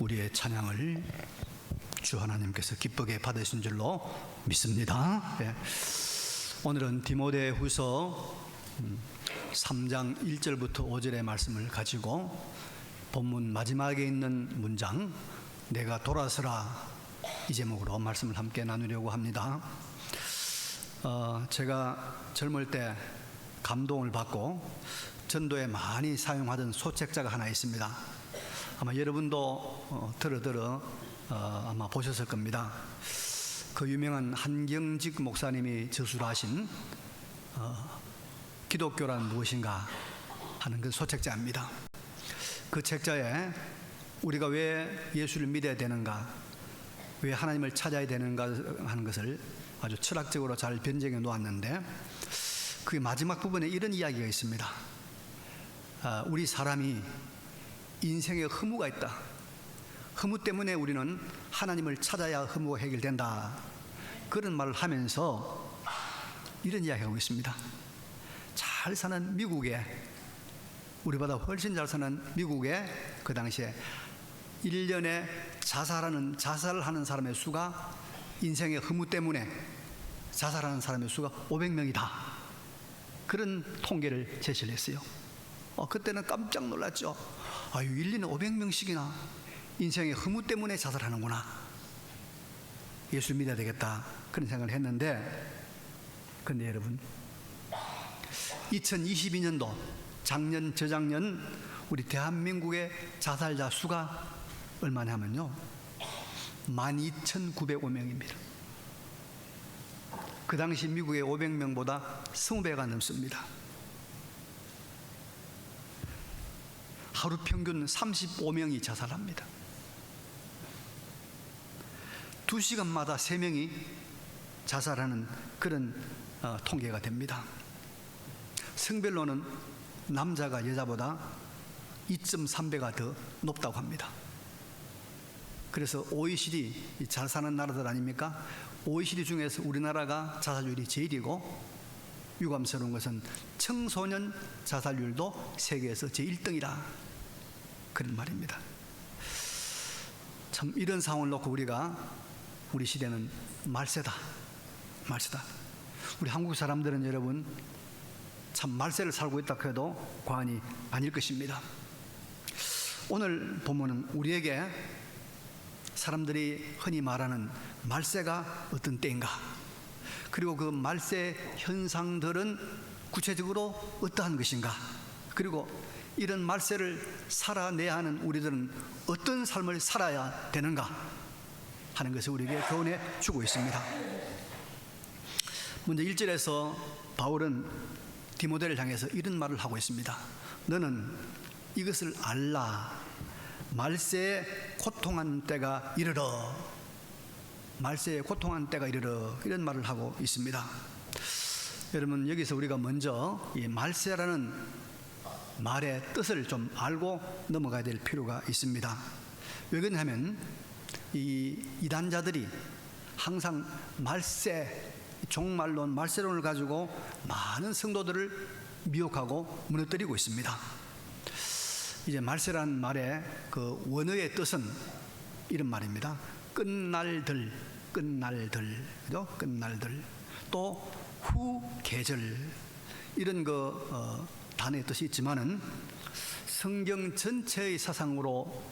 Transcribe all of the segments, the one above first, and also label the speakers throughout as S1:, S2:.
S1: 우리의 찬양을 주 하나님께서 기쁘게 받으신 줄로 믿습니다. 예. 오늘은 디모데후서 3장 1절부터 5절의 말씀을 가지고 본문 마지막에 있는 문장 내가 돌아서라 이 제목으로 말씀을 함께 나누려고 합니다. 제가 젊을 때 감동을 받고 전도에 많이 사용하던 소책자가 하나 있습니다. 아마 여러분도 들어 아마 보셨을 겁니다. 그 유명한 한경직 목사님이 저술하신 기독교란 무엇인가 하는 그 소책자입니다. 그 책자에 우리가 왜 예수를 믿어야 되는가, 왜 하나님을 찾아야 되는가 하는 것을 아주 철학적으로 잘 변정해 놓았는데, 그 마지막 부분에 이런 이야기가 있습니다. 우리 사람이 인생에 허무가 있다. 허무 때문에 우리는 하나님을 찾아야 허무가 해결된다. 그런 말을 하면서 이런 이야기하고 있습니다. 잘 사는 미국에, 우리보다 훨씬 잘 사는 미국에 그 당시에 1년에 자살을 하는 사람의 수가, 인생의 허무 때문에 자살하는 사람의 수가 500명이다. 그런 통계를 제시를 했어요. 그때는 깜짝 놀랐죠. 1년에 500명씩이나 인생의 허무 때문에 자살하는구나. 예수를 믿어야 되겠다. 그런 생각을 했는데, 그런데 여러분, 2022년도 작년, 저작년 우리 대한민국의 자살자 수가 얼마냐 하면요, 12,905명입니다. 그 당시 미국의 500명보다 20배가 넘습니다. 하루 평균 35명이 자살합니다. 2시간마다 3명이 자살하는 그런 통계가 됩니다. 성별로는 남자가 여자보다 2.3배가 더 높다고 합니다. 그래서 OECD, 잘 사는 나라들 아닙니까? OECD 중에서 우리나라가 자살률이 제일이고, 유감스러운 것은 청소년 자살률도 세계에서 제1등이라 그런 말입니다. 참 이런 상황을 놓고 우리 시대는 말세다. 우리 한국 사람들은 여러분 참 말세를 살고 있다 해도 과언이 아닐 것입니다. 오늘 본문은 우리에게 사람들이 흔히 말하는 말세가 어떤 때인가, 그리고 그 말세 현상들은 구체적으로 어떠한 것인가, 그리고 이런 말세를 살아내야 하는 우리들은 어떤 삶을 살아야 되는가 하는 것을 우리에게 교훈해 주고 있습니다. 먼저 1절에서 바울은 디모데를 향해서 이런 말을 하고 있습니다. 너는 이것을 알라. 말세에 고통한 때가 이르러. 말세에 고통한 때가 이르러. 이런 말을 하고 있습니다. 여러분, 여기서 우리가 먼저 이 말세라는 말의 뜻을 좀 알고 넘어가야 될 필요가 있습니다. 왜 그러냐면 이 이단자들이 항상 말세, 종말론, 말세론을 가지고 많은 성도들을 미혹하고 무너뜨리고 있습니다. 이제 말세라는 말의 그 원어의 뜻은 이런 말입니다. 끝날들, 그죠? 끝날들. 또 후계절, 이런 단어의 뜻이 있지만은 성경 전체의 사상으로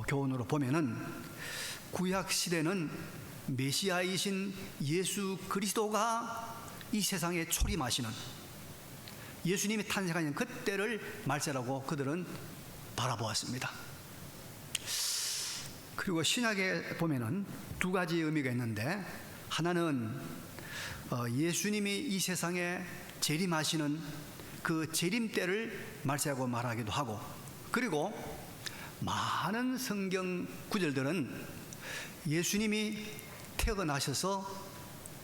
S1: 교훈으로 보면은 구약 시대는 메시아이신 예수 그리스도가 이 세상에 초림하시는, 예수님이 탄생하는 그때를 말세라고 그들은 바라보았습니다. 그리고 신약에 보면은 두 가지 의미가 있는데, 하나는 예수님이 이 세상에 재림하시는 그 재림 때를 말세라고 말하기도 하고, 그리고 많은 성경 구절들은 예수님이 태어나셔서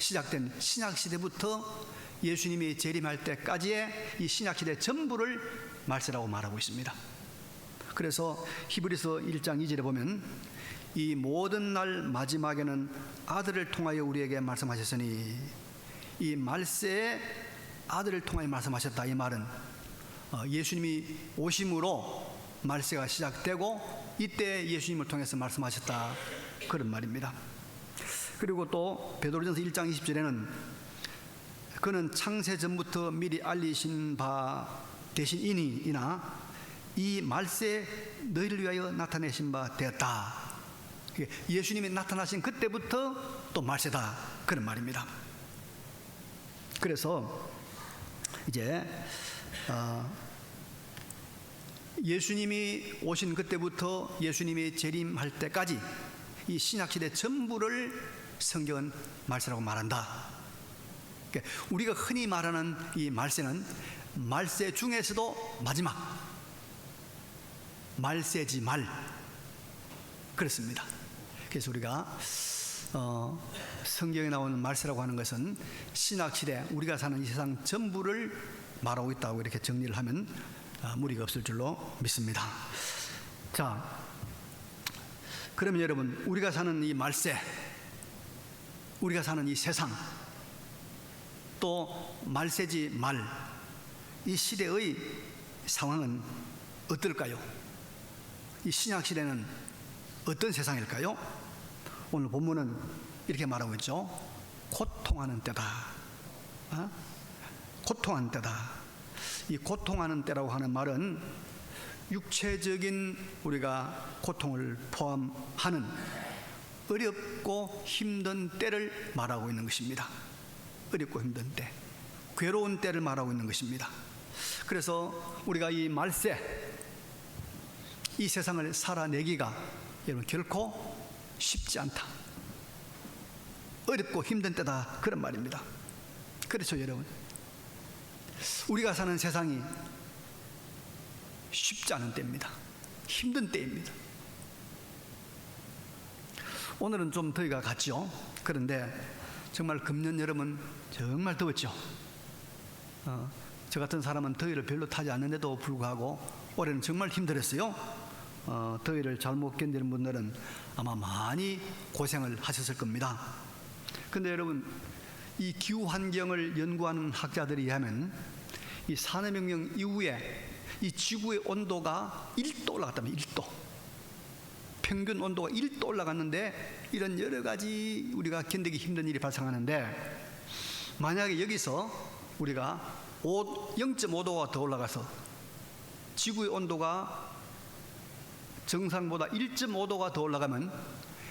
S1: 시작된 신약시대부터 예수님이 재림할 때까지의 이 신약시대 전부를 말세라고 말하고 있습니다. 그래서 히브리서 1장 2절에 보면 이 모든 날 마지막에는 아들을 통하여 우리에게 말씀하셨으니, 이 말세에 아들을 통하여 말씀하셨다. 이 말은 예수님이 오심으로 말세가 시작되고 이때 예수님을 통해서 말씀하셨다, 그런 말입니다. 그리고 또 베드로전서 1장 20절에는 그는 창세 전부터 미리 알리신 바 되신 이니이나 이 말세 너희를 위하여 나타내신 바 되었다. 예수님이 나타나신 그때부터 또 말세다, 그런 말입니다. 그래서 이제 예수님이 오신 그때부터 예수님이 재림할 때까지 이 신약시대 전부를 성경은 말세라고 말한다. 우리가 흔히 말하는 이 말세는 말세 중에서도 마지막 말세지 말, 그렇습니다. 그래서 우리가 성경에 나오는 말세라고 하는 것은 신약시대 우리가 사는 이 세상 전부를 말하고 있다고 이렇게 정리를 하면 무리가 없을 줄로 믿습니다. 자, 그러면 여러분, 우리가 사는 이 말세, 우리가 사는 이 세상, 또 말세지 말, 이 시대의 상황은 어떨까요? 이 신약시대는 어떤 세상일까요? 오늘 본문은 이렇게 말하고 있죠. 고통하는 때다. 고통하는 때다. 이 고통하는 때라고 하는 말은 육체적인 우리가 고통을 포함하는 어렵고 힘든 때를 말하고 있는 것입니다. 어렵고 힘든 때, 괴로운 때를 말하고 있는 것입니다. 그래서 우리가 이 말세, 이 세상을 살아내기가 여러분 결코 쉽지 않다, 어렵고 힘든 때다, 그런 말입니다. 그렇죠 여러분, 우리가 사는 세상이 쉽지 않은 때입니다. 힘든 때입니다. 오늘은 좀 더위가 갔죠. 그런데 정말 금년 여름은 정말 더웠죠. 저 같은 사람은 더위를 별로 타지 않는데도 불구하고 올해는 정말 힘들었어요. 더위를 잘못 견디는 분들은 아마 많이 고생을 하셨을 겁니다. 근데 여러분, 이 기후 환경을 연구하는 학자들에 의하면 이 산업혁명 이후에 이 지구의 온도가 1도 올라갔다면 1도, 평균 온도가 1도 올라갔는데 이런 여러 가지 우리가 견디기 힘든 일이 발생하는데, 만약에 여기서 우리가 0.5도가 더 올라가서 지구의 온도가 정상보다 1.5도가 더 올라가면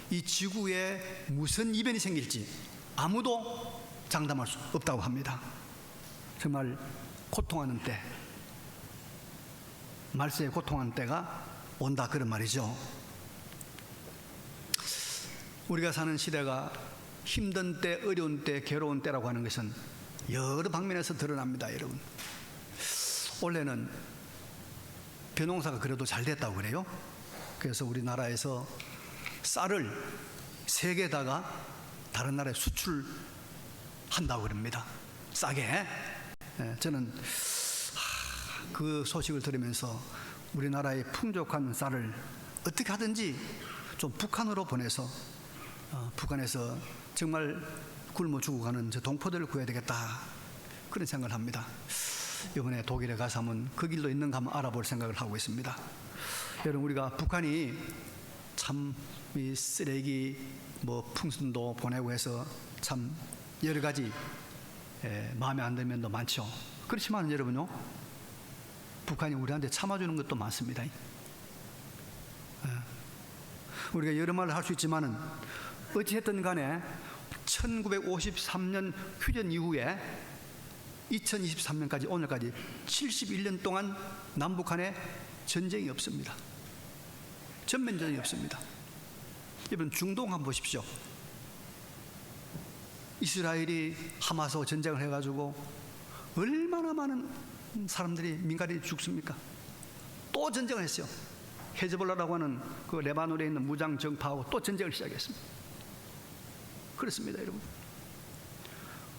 S1: 이 지구에 무슨 이변이 생길지 아무도 장담할 수 없다고 합니다. 정말 고통하는 때, 말세에 고통하는 때가 온다, 그런 말이죠. 우리가 사는 시대가 힘든 때, 어려운 때, 괴로운 때라고 하는 것은 여러 방면에서 드러납니다. 여러분, 원래는 벼농사가 그래도 잘 됐다고 그래요. 그래서 우리나라에서 쌀을 세계에다가 다른 나라에 수출한다고 그럽니다. 싸게. 저는 그 소식을 들으면서 우리나라의 풍족한 쌀을 어떻게 하든지 좀 북한으로 보내서 북한에서 정말 굶어 죽어가는 저 동포들을 구해야 되겠다, 그런 생각을 합니다. 이번에 독일에 가서 한번 그 길도 있는가 한번 알아볼 생각을 하고 있습니다. 여러분, 우리가 북한이 참 이 쓰레기 풍선도 보내고 해서 참 여러 가지 마음에 안 드는 면도 많죠. 그렇지만 여러분요, 북한이 우리한테 참아주는 것도 많습니다. 우리가 여러 말을 할 수 있지만은 어찌했든 간에 1953년 휴전 이후에 2023년까지 오늘까지 71년 동안 남북한에 전쟁이 없습니다. 전면전이 없습니다. 여러분, 중동 한번 보십시오. 이스라엘이 하마스와 전쟁을 해가지고 얼마나 많은 사람들이, 민간인이 죽습니까? 또 전쟁을 했어요. 헤즈볼라라고 하는 그 레바논에 있는 무장 정파하고 또 전쟁을 시작했습니다. 그렇습니다, 여러분.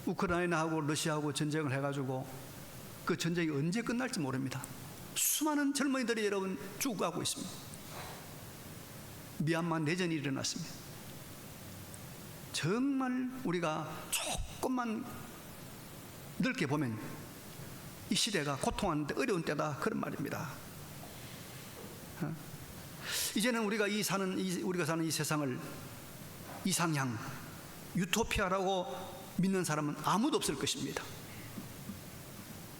S1: 우크라이나하고 러시아하고 전쟁을 해가지고 그 전쟁이 언제 끝날지 모릅니다. 수많은 젊은이들이 여러분 죽어가고 있습니다. 미얀마 내전이 일어났습니다. 정말 우리가 조금만 넓게 보면 이 시대가 고통하는 데 어려운 때다, 그런 말입니다. 이제는 우리가 사는 이 세상을 이상향, 유토피아라고 믿는 사람은 아무도 없을 것입니다.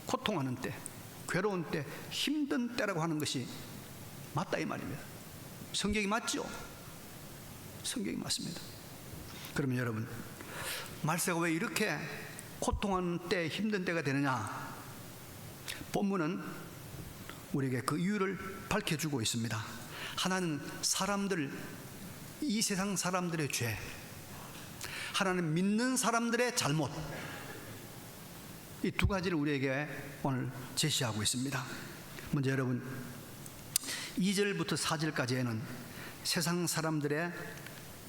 S1: 고통하는 때, 괴로운 때, 힘든 때라고 하는 것이 맞다 이 말입니다. 성경이 맞죠? 성경이 맞습니다. 그러면 여러분, 말세가 왜 이렇게 고통하는 때, 힘든 때가 되느냐? 본문은 우리에게 그 이유를 밝혀주고 있습니다. 하나는 이 세상 사람들의 죄, 하나는 믿는 사람들의 잘못, 이 두 가지를 우리에게 오늘 제시하고 있습니다. 먼저 여러분, 2절부터 4절까지에는 세상 사람들의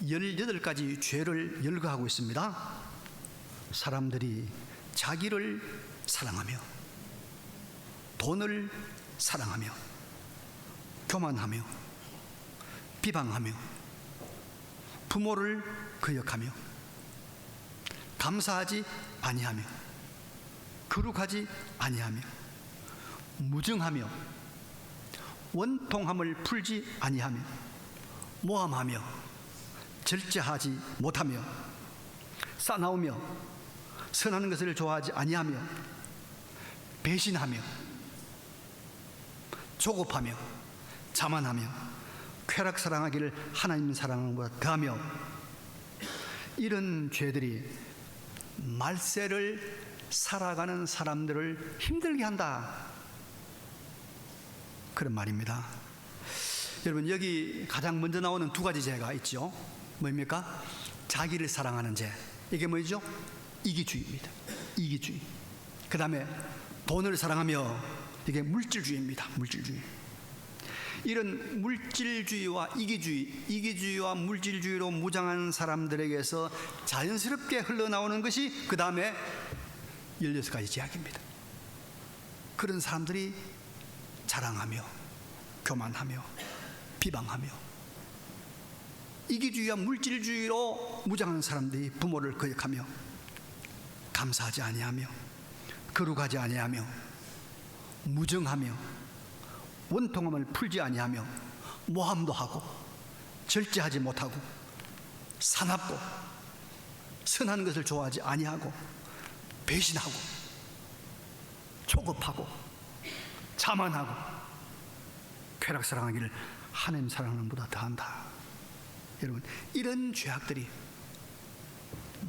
S1: 18가지 죄를 열거하고 있습니다. 사람들이 자기를 사랑하며, 돈을 사랑하며, 교만하며, 비방하며, 부모를 거역하며, 감사하지 아니하며, 거룩하지 아니하며, 무증하며, 원통함을 풀지 아니하며, 모함하며, 절제하지 못하며, 싸나우며, 선하는 것을 좋아하지 아니하며, 배신하며, 조급하며, 자만하며, 쾌락 사랑하기를 하나님 사랑하는 것보다 더하며, 이런 죄들이 말세를 살아가는 사람들을 힘들게 한다, 그런 말입니다. 여러분, 여기 가장 먼저 나오는 두 가지 죄가 있죠. 뭡니까? 자기를 사랑하는 죄, 이게 뭐죠? 이기주의입니다. 이기주의. 그 다음에 돈을 사랑하며, 이게 물질주의입니다. 물질주의. 이런 물질주의와 이기주의와 물질주의로 무장한 사람들에게서 자연스럽게 흘러나오는 것이 그 다음에 16가지 죄악입니다. 그런 사람들이 자랑하며, 교만하며, 비방하며, 이기주의와 물질주의로 무장한 사람들이 부모를 거역하며, 감사하지 아니하며, 거룩하지 아니하며, 무정하며, 원통함을 풀지 아니하며, 모함도 하고, 절제하지 못하고, 사납고, 선한 것을 좋아하지 아니하고, 배신하고, 조급하고, 자만하고, 쾌락 사랑하기를 하나님 사랑하는 것보다 더한다. 여러분, 이런 죄악들이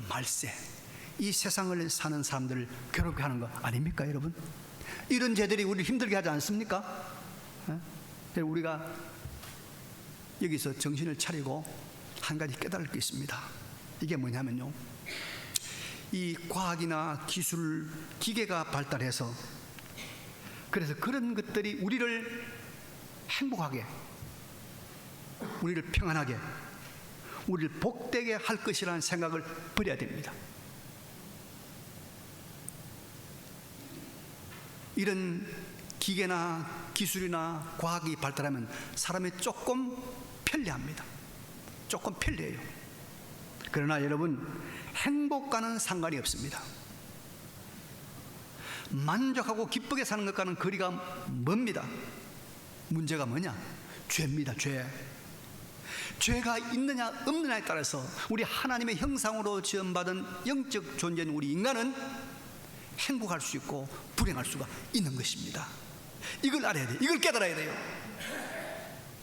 S1: 말세, 이 세상을 사는 사람들을 괴롭게 하는 거 아닙니까, 여러분? 이런 죄들이 우리를 힘들게 하지 않습니까? 우리가 여기서 정신을 차리고 한 가지 깨달을 게 있습니다. 이게 뭐냐면요, 이 과학이나 기술, 기계가 발달해서, 그래서 그런 것들이 우리를 행복하게, 우리를 평안하게, 우리를 복되게 할 것이라는 생각을 버려야 됩니다. 이런 기계나 기술이나 과학이 발달하면 사람이 조금 편리합니다. 조금 편리해요. 그러나 여러분, 행복과는 상관이 없습니다. 만족하고 기쁘게 사는 것과는 거리가 멉니다. 문제가 뭐냐? 죄입니다. 죄가 있느냐 없느냐에 따라서 우리 하나님의 형상으로 지음받은 영적 존재인 우리 인간은 행복할 수 있고 불행할 수가 있는 것입니다. 이걸 알아야 돼요. 이걸 깨달아야 돼요.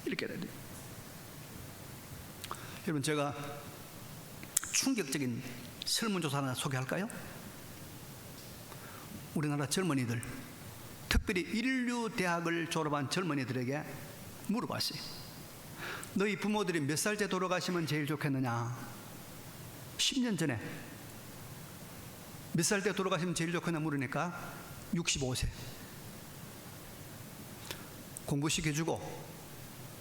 S1: 이렇게 깨달아야 돼요. 여러분, 제가 충격적인 설문조사 하나 소개할까요? 우리나라 젊은이들, 특별히 인류대학을 졸업한 젊은이들에게 물어봤어요. 너희 부모들이 몇 살 때 돌아가시면 제일 좋겠느냐? 10년 전에 몇 살 때 돌아가시면 제일 좋겠냐 물으니까 65세. 공부시켜주고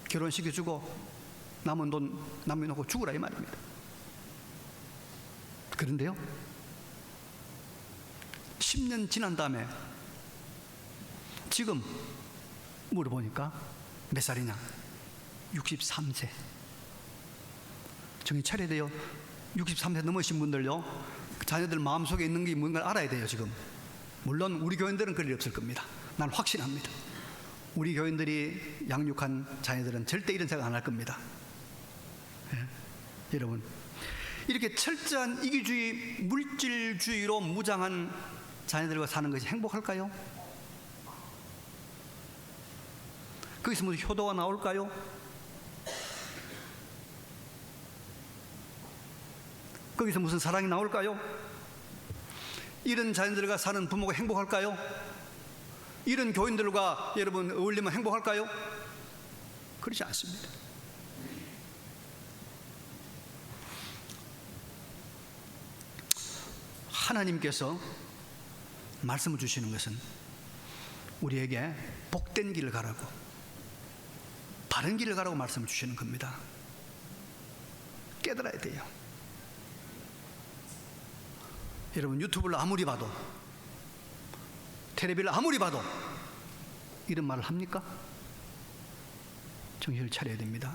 S1: 결혼시켜주고 남은 돈 남겨놓고 죽으라 이 말입니다. 그런데요, 10년 지난 다음에 지금 물어보니까 몇 살이냐? 63세. 정신 차려야 돼요. 63세 넘으신 분들요, 자녀들 마음속에 있는 게 뭔가를 알아야 돼요. 지금 물론 우리 교인들은 그럴 일 없을 겁니다. 난 확신합니다. 우리 교인들이 양육한 자녀들은 절대 이런 생각 안 할 겁니다. 예? 여러분, 이렇게 철저한 이기주의, 물질주의로 무장한 자녀들과 사는 것이 행복할까요? 거기서 무슨 효도가 나올까요? 거기서 무슨 사랑이 나올까요? 이런 자녀들과 사는 부모가 행복할까요? 이런 교인들과 여러분 어울리면 행복할까요? 그렇지 않습니다. 하나님께서 말씀을 주시는 것은 우리에게 복된 길을 가라고, 바른 길을 가라고 말씀을 주시는 겁니다. 깨달아야 돼요. 여러분, 유튜브를 아무리 봐도, 텔레비를 아무리 봐도 이런 말을 합니까? 정신을 차려야 됩니다.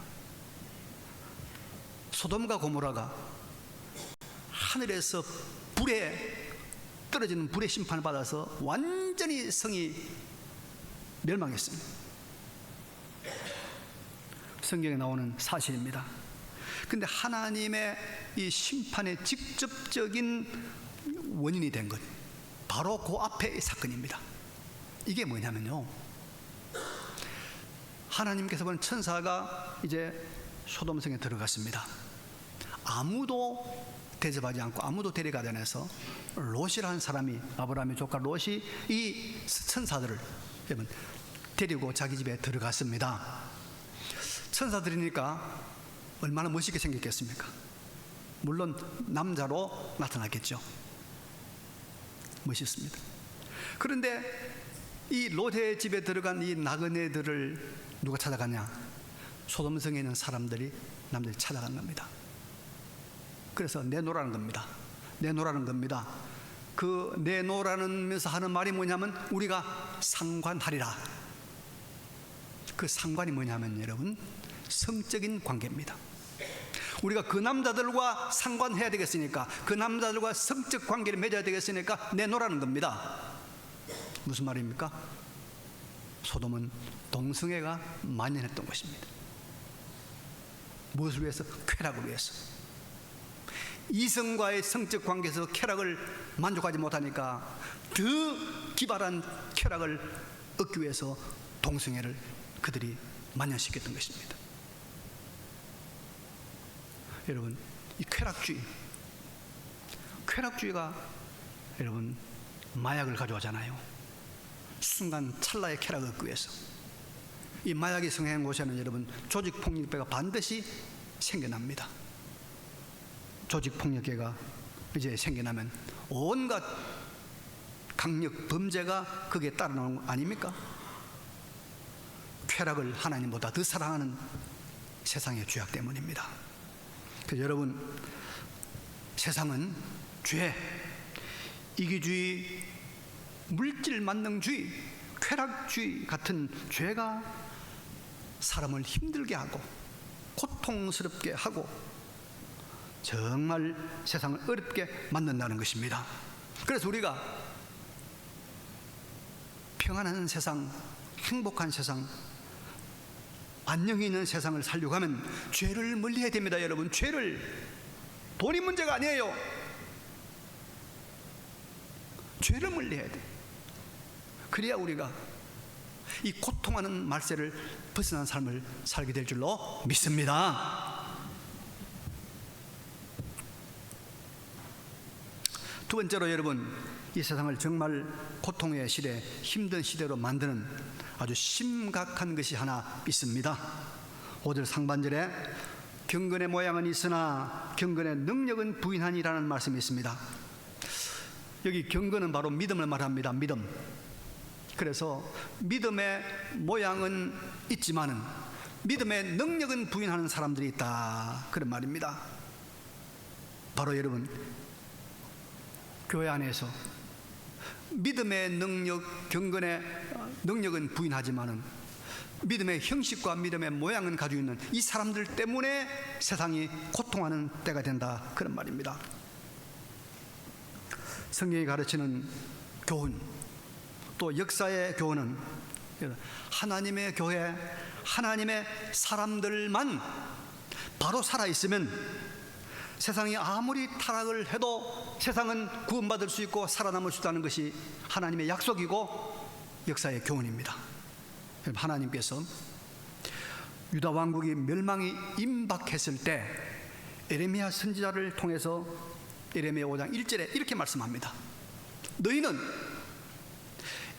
S1: 소돔과 고모라가 하늘에서 불에 떨어지는 불의 심판을 받아서 완전히 성이 멸망했습니다. 성경에 나오는 사실입니다. 그런데 하나님의 이 심판의 직접적인 원인이 된 것, 바로 그 앞의 사건입니다. 이게 뭐냐면요, 하나님께서 보낸 천사가 이제 소돔성에 들어갔습니다. 아무도 대접하지 않고 아무도 데려가지 않아서 롯이라는 사람이, 아브라함의 조카 롯이 이 천사들을 여러분 데리고 자기 집에 들어갔습니다. 천사들이니까 얼마나 멋있게 생겼겠습니까? 물론 남자로 나타났겠죠. 멋있습니다. 그런데 이 롯의 집에 들어간 이 나그네들을 누가 찾아가냐? 소돔성에 있는 사람들이, 남들이 찾아간 겁니다. 그래서 내놓으라는 겁니다. 내놓으라는 겁니다. 그 내놓으라면서 하는 말이 뭐냐면 우리가 상관하리라. 그 상관이 뭐냐면 여러분, 성적인 관계입니다. 우리가 그 남자들과 상관해야 되겠으니까, 그 남자들과 성적 관계를 맺어야 되겠으니까 내놓으라는 겁니다. 무슨 말입니까? 소돔은 동성애가 만연했던 것입니다. 무엇을 위해서? 쾌락을 위해서. 이성과의 성적 관계에서 쾌락을 만족하지 못하니까 더 기발한 쾌락을 얻기 위해서 동성애를 그들이 만연시켰던 것입니다. 여러분, 이 쾌락주의가 여러분 마약을 가져오잖아요. 순간 찰나의 쾌락을 얻기 위해서. 이 마약이 성행한 곳에는 여러분 조직폭력배가 반드시 생겨납니다. 조직폭력배가 이제 생겨나면 온갖 강력 범죄가 거기에 따라 나오는 거 아닙니까? 쾌락을 하나님보다 더 사랑하는 세상의 죄악 때문입니다. 그래서 여러분, 세상은 죄, 이기주의, 물질 만능주의, 쾌락주의 같은 죄가 사람을 힘들게 하고 고통스럽게 하고 정말 세상을 어렵게 만든다는 것입니다. 그래서 우리가 평안한 세상, 행복한 세상, 안녕히 있는 세상을 살려고 하면 죄를 멀리해야 됩니다. 여러분, 죄를, 돈이 문제가 아니에요. 죄를 멀리해야 돼. 그래야 우리가 이 고통하는 말세를 벗어난 삶을 살게 될 줄로 믿습니다. 두 번째로 여러분, 이 세상을 정말 고통의 시대, 힘든 시대로 만드는 아주 심각한 것이 하나 있습니다. 5절 상반절에 경건의 모양은 있으나 경건의 능력은 부인하니라는 말씀이 있습니다. 여기 경건은 바로 믿음을 말합니다. 믿음. 그래서 믿음의 모양은 있지만은 믿음의 능력은 부인하는 사람들이 있다, 그런 말입니다. 바로 여러분, 교회 안에서 믿음의 능력, 경건의 능력은 부인하지만은 믿음의 형식과 믿음의 모양은 가지고 있는 이 사람들 때문에 세상이 고통하는 때가 된다, 그런 말입니다. 성경이 가르치는 교훈, 또 역사의 교훈은 하나님의 교회, 하나님의 사람들만 바로 살아있으면 세상이 아무리 타락을 해도 세상은 구원받을 수 있고 살아남을 수 있다는 것이 하나님의 약속이고 역사의 교훈입니다. 하나님께서 유다 왕국이 멸망이 임박했을 때 에레미야 선지자를 통해서 에레미야 5장 1절에 이렇게 말씀합니다. 너희는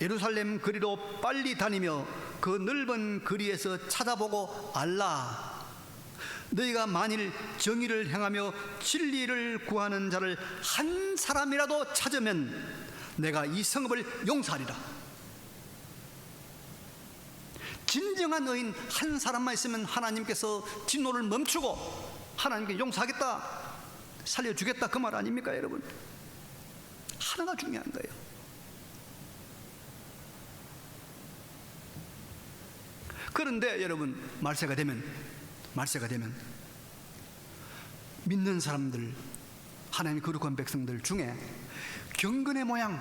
S1: 예루살렘 거리로 빨리 다니며 그 넓은 거리에서 찾아보고 알라. 너희가 만일 정의를 행하며 진리를 구하는 자를 한 사람이라도 찾으면 내가 이 성읍을 용서하리라. 진정한 의인 한 사람만 있으면 하나님께서 진노를 멈추고 하나님께 용서하겠다, 살려주겠다, 그 말 아닙니까 여러분? 하나가 중요한 거예요. 그런데 여러분, 말세가 되면 믿는 사람들, 하나님 거룩한 백성들 중에 경건의 모양,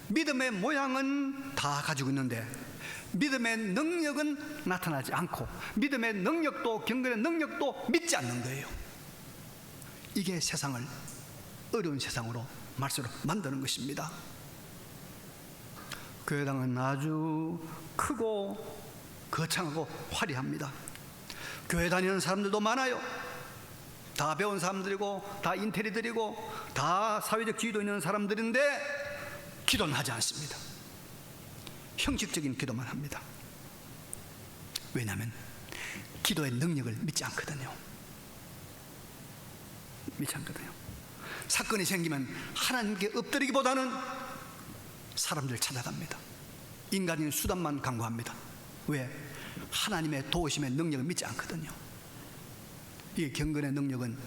S1: 믿음의 모양은 다 가지고 있는데 믿음의 능력은 나타나지 않고 믿음의 능력도, 경건의 능력도 믿지 않는 거예요. 이게 세상을 어려운 세상으로 말세로 만드는 것입니다. 교회당은 아주 크고 거창하고 화려합니다. 교회 다니는 사람들도 많아요. 다 배운 사람들이고 다 인테리들이고 다 사회적 지위도 있는 사람들인데 기도는 하지 않습니다. 형식적인 기도만 합니다. 왜냐하면 기도의 능력을 믿지 않거든요. 사건이 생기면 하나님께 엎드리기보다는 사람들 찾아갑니다. 인간인 수단만 강구합니다. 왜? 하나님의 도우심의 능력을 믿지 않거든요. 이 경건의 능력은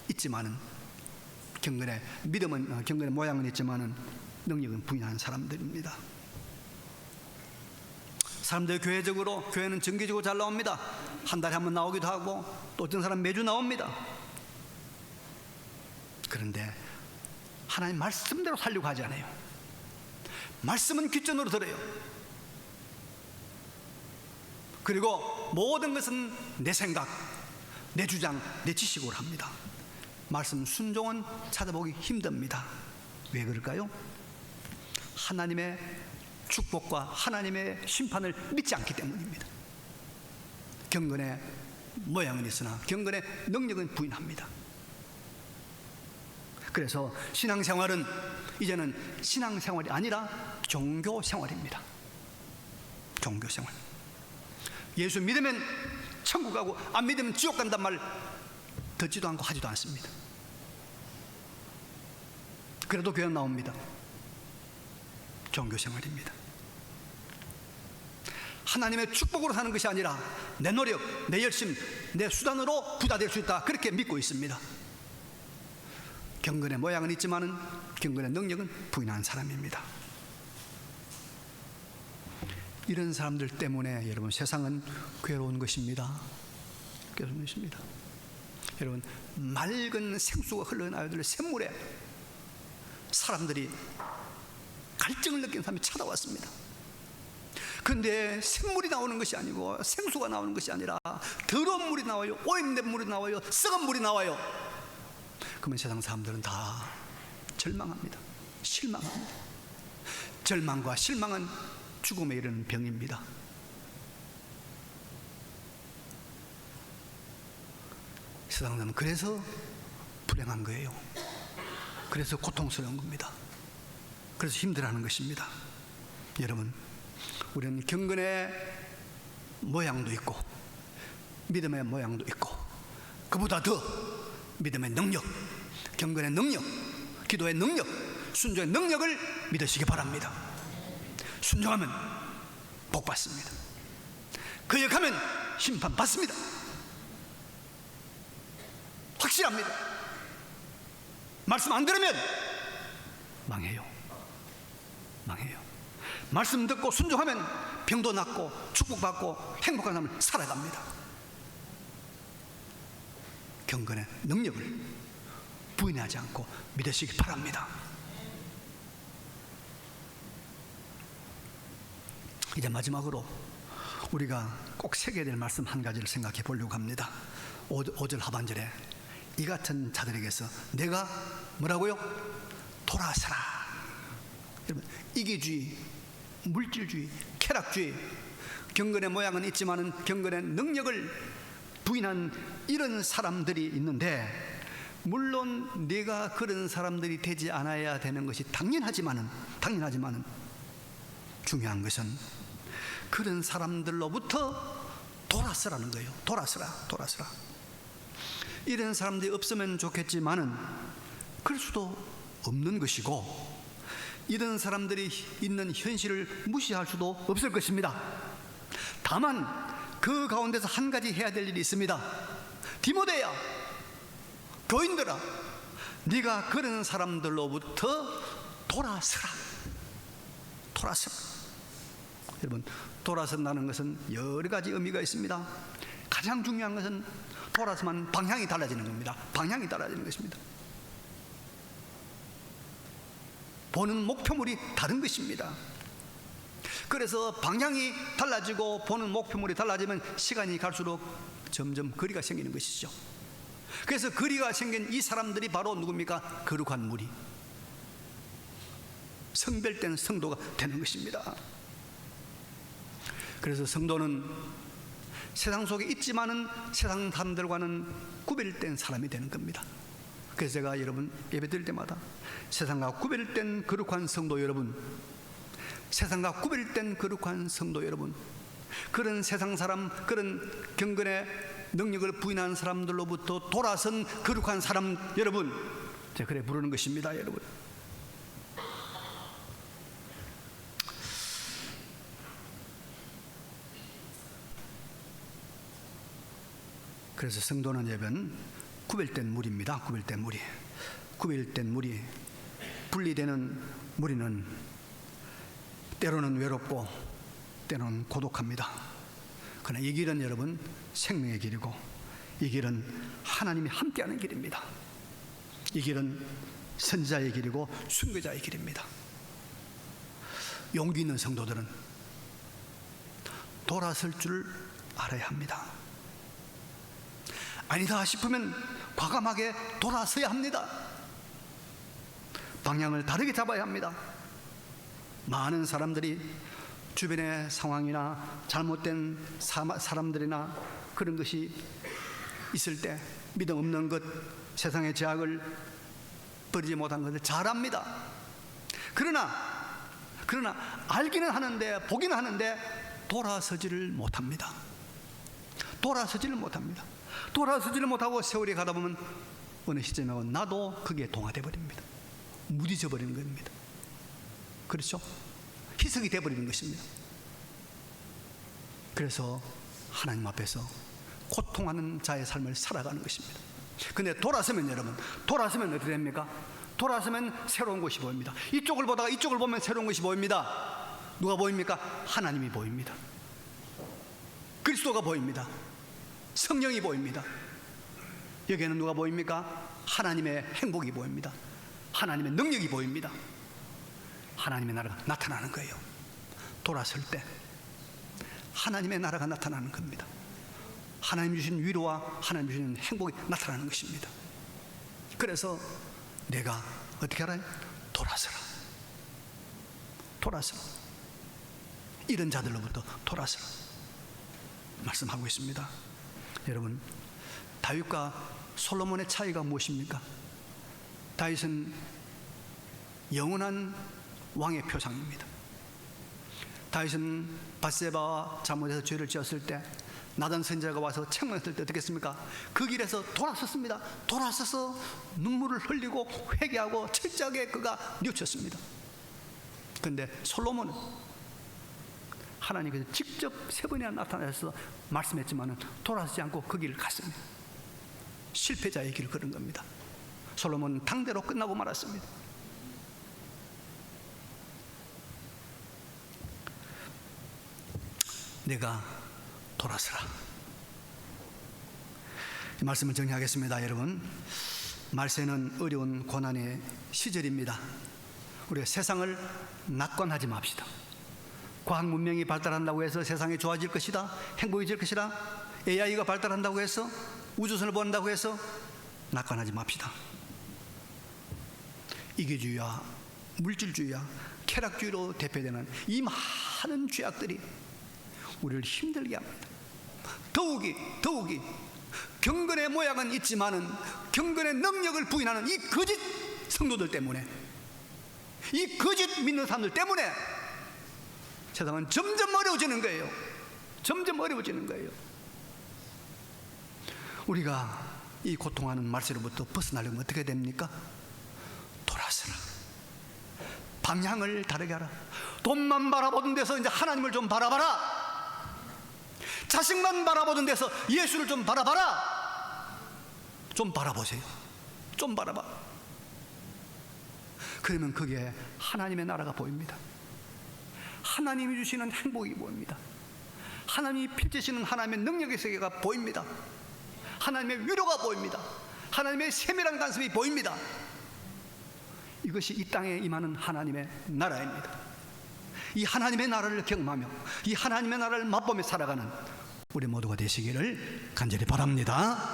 S1: 있지만은, 경건의 믿음은, 경건의 모양은 있지만은 능력은 부인하는 사람들입니다. 사람들 교회적으로, 교회는 정기적으로 잘 나옵니다. 한 달에 한 번 나오기도 하고 또 어떤 사람 매주 나옵니다. 그런데 하나님 말씀대로 살려고 하지 않아요. 말씀은 귓전으로 들어요. 그리고 모든 것은 내 생각, 내 주장, 내 지식으로 합니다. 말씀 순종은 찾아보기 힘듭니다. 왜 그럴까요? 하나님의 축복과 하나님의 심판을 믿지 않기 때문입니다. 경건의 모양은 있으나 경건의 능력은 부인합니다. 그래서 신앙생활은 이제는 신앙생활이 아니라 종교생활입니다. 종교생활. 예수 믿으면 천국 가고 안 믿으면 지옥 간단 말 듣지도 않고 하지도 않습니다. 그래도 교회 나옵니다. 종교생활입니다. 하나님의 축복으로 사는 것이 아니라 내 노력, 내 열심, 내 수단으로 부자 될 수 있다, 그렇게 믿고 있습니다. 경건의 모양은 있지만은 경건의 능력은 부인한 사람입니다. 이런 사람들 때문에 여러분 세상은 괴로운 것입니다. 괴로운 것입니다. 여러분, 맑은 생수가 흘러나오는 샘물에 사람들이 갈증을 느낀 사람이 찾아왔습니다. 그런데 샘물이 나오는 것이 아니고 생수가 나오는 것이 아니라 더러운 물이 나와요. 오염된 물이 나와요. 썩은 물이 나와요. 그러면 세상 사람들은 다 절망합니다. 실망합니다. 절망과 실망은 죽음에 이르는 병입니다. 세상 사람은 그래서 불행한 거예요. 그래서 고통스러운 겁니다. 그래서 힘들어하는 것입니다. 여러분, 우리는 경건의 모양도 있고 믿음의 모양도 있고 그보다 더 믿음의 능력, 경건의 능력, 기도의 능력, 순종의 능력을 믿으시기 바랍니다. 순종하면 복 받습니다. 거역하면 심판 받습니다. 확실합니다. 말씀 안 들으면 망해요. 말씀 듣고 순종하면 병도 낫고 축복받고 행복한 삶을 살아갑니다. 경건의 능력을 부인하지 않고 믿으시기 바랍니다. 이제 마지막으로 우리가 꼭 새겨야 될 말씀 한 가지를 생각해 보려고 합니다. 5절 하반절에 이 같은 자들에게서 내가 뭐라고요? 돌아서라. 여러분, 이기주의, 물질주의, 쾌락주의, 경건의 모양은 있지만은 경건의 능력을 부인한 이런 사람들이 있는데, 물론 네가 그런 사람들이 되지 않아야 되는 것이 당연하지만은 중요한 것은 그런 사람들로부터 돌아서라는 거예요. 돌아서라. 이런 사람들이 없으면 좋겠지만은 그럴 수도 없는 것이고, 이런 사람들이 있는 현실을 무시할 수도 없을 것입니다. 다만 그 가운데서 한 가지 해야 될 일이 있습니다. 디모데야, 교인들아, 네가 그런 사람들로부터 돌아서라. 여러분, 돌아선다는 것은 여러 가지 의미가 있습니다. 가장 중요한 것은 돌아서만 방향이 달라지는 겁니다. 방향이 달라지는 것입니다. 보는 목표물이 다른 것입니다. 그래서 방향이 달라지고 보는 목표물이 달라지면 시간이 갈수록 점점 거리가 생기는 것이죠. 그래서 거리가 생긴 이 사람들이 바로 누굽니까? 거룩한 무리, 성별된 성도가 되는 것입니다. 그래서 성도는 세상 속에 있지만은 세상 사람들과는 구별된 사람이 되는 겁니다. 그래서 제가 여러분 예배 드릴 때마다 세상과 구별된 거룩한 성도 여러분, 세상과 구별된 거룩한 성도 여러분, 그런 세상 사람, 그런 경건의 능력을 부인한 사람들로부터 돌아선 거룩한 사람 여러분, 제가 그래 부르는 것입니다. 여러분, 그래서 성도는 여러분 구별된 무리입니다. 구별된 무리. 분리되는 무리는 때로는 외롭고 때로는 고독합니다. 그러나 이 길은 여러분 생명의 길이고, 이 길은 하나님이 함께하는 길입니다. 이 길은 선지자의 길이고 순교자의 길입니다. 용기 있는 성도들은 돌아설 줄 알아야 합니다. 아니다 싶으면 과감하게 돌아서야 합니다. 방향을 다르게 잡아야 합니다. 많은 사람들이 주변의 상황이나 잘못된 사람들이나 그런 것이 있을 때 믿음 없는 것, 세상의 제약을 버리지 못한 것을 잘 압니다. 그러나 알기는 하는데, 보기는 하는데 돌아서지를 못합니다. 돌아서지를 못하고 세월이 가다 보면 어느 시점에 나도 거기에 동화돼 버립니다. 무디져 버리는 겁니다. 그렇죠? 희석이 돼 버리는 것입니다. 그래서 하나님 앞에서 고통하는 자의 삶을 살아가는 것입니다. 근데 돌아서면 여러분, 어떻게 됩니까? 돌아서면 새로운 것이 보입니다. 이쪽을 보다가 이쪽을 보면 새로운 것이 보입니다. 누가 보입니까? 하나님이 보입니다. 그리스도가 보입니다. 성령이 보입니다. 여기에는 누가 보입니까? 하나님의 행복이 보입니다. 하나님의 능력이 보입니다. 하나님의 나라가 나타나는 거예요. 돌아설 때 하나님의 나라가 나타나는 겁니다. 하나님 주신 위로와 하나님 주신 행복이 나타나는 것입니다. 그래서 내가 어떻게 알아요? 돌아서라. 이런 자들로부터 돌아서라 말씀하고 있습니다. 여러분, 다윗과 솔로몬의 차이가 무엇입니까? 다윗은 영원한 왕의 표상입니다. 다윗은 밧세바와 잘못해서 죄를 지었을 때 나단 선지자가 와서 책망했을 때 어떻게 했습니까? 그 길에서 돌아섰습니다. 돌아서서 눈물을 흘리고 회개하고 철저하게 그가 뉘우쳤습니다. 그런데 솔로몬은 하나님께서 직접 3번이나 나타나서 말씀했지만 돌아서지 않고 그 길을 갔습니다. 실패자의 길을 걸은 겁니다. 솔로몬은 당대로 끝나고 말았습니다. 내가 돌아서라. 이 말씀을 정리하겠습니다. 여러분, 말세는 어려운 고난의 시절입니다. 우리가 세상을 낙관하지 맙시다. 과학 문명이 발달한다고 해서 세상이 좋아질 것이다, 행복해질 것이다, AI가 발달한다고 해서 우주선을 본다고 해서 낙관하지 맙시다. 이기주의와 물질주의와 쾌락주의로 대표되는 이 많은 죄악들이 우리를 힘들게 합니다. 더욱이 경건의 모양은 있지만은 경건의 능력을 부인하는 이 거짓 성도들 때문에, 이 거짓 믿는 사람들 때문에 세상은 점점 어려워지는 거예요. 점점 어려워지는 거예요. 우리가 이 고통하는 말세로부터 벗어나려면 어떻게 됩니까? 돌아서라. 방향을 다르게 하라. 돈만 바라보던 데서 이제 하나님을 좀 바라봐라. 자식만 바라보던 데서 예수를 좀 바라봐라. 좀 바라보세요. 좀 바라봐. 그러면 그게 하나님의 나라가 보입니다. 하나님이 주시는 행복이 보입니다. 하나님이 펼치시는 하나님의 능력의 세계가 보입니다. 하나님의 위로가 보입니다. 하나님의 세밀한 간섭이 보입니다. 이것이 이 땅에 임하는 하나님의 나라입니다. 이 하나님의 나라를 경험하며 이 하나님의 나라를 맛보며 살아가는 우리 모두가 되시기를 간절히 바랍니다.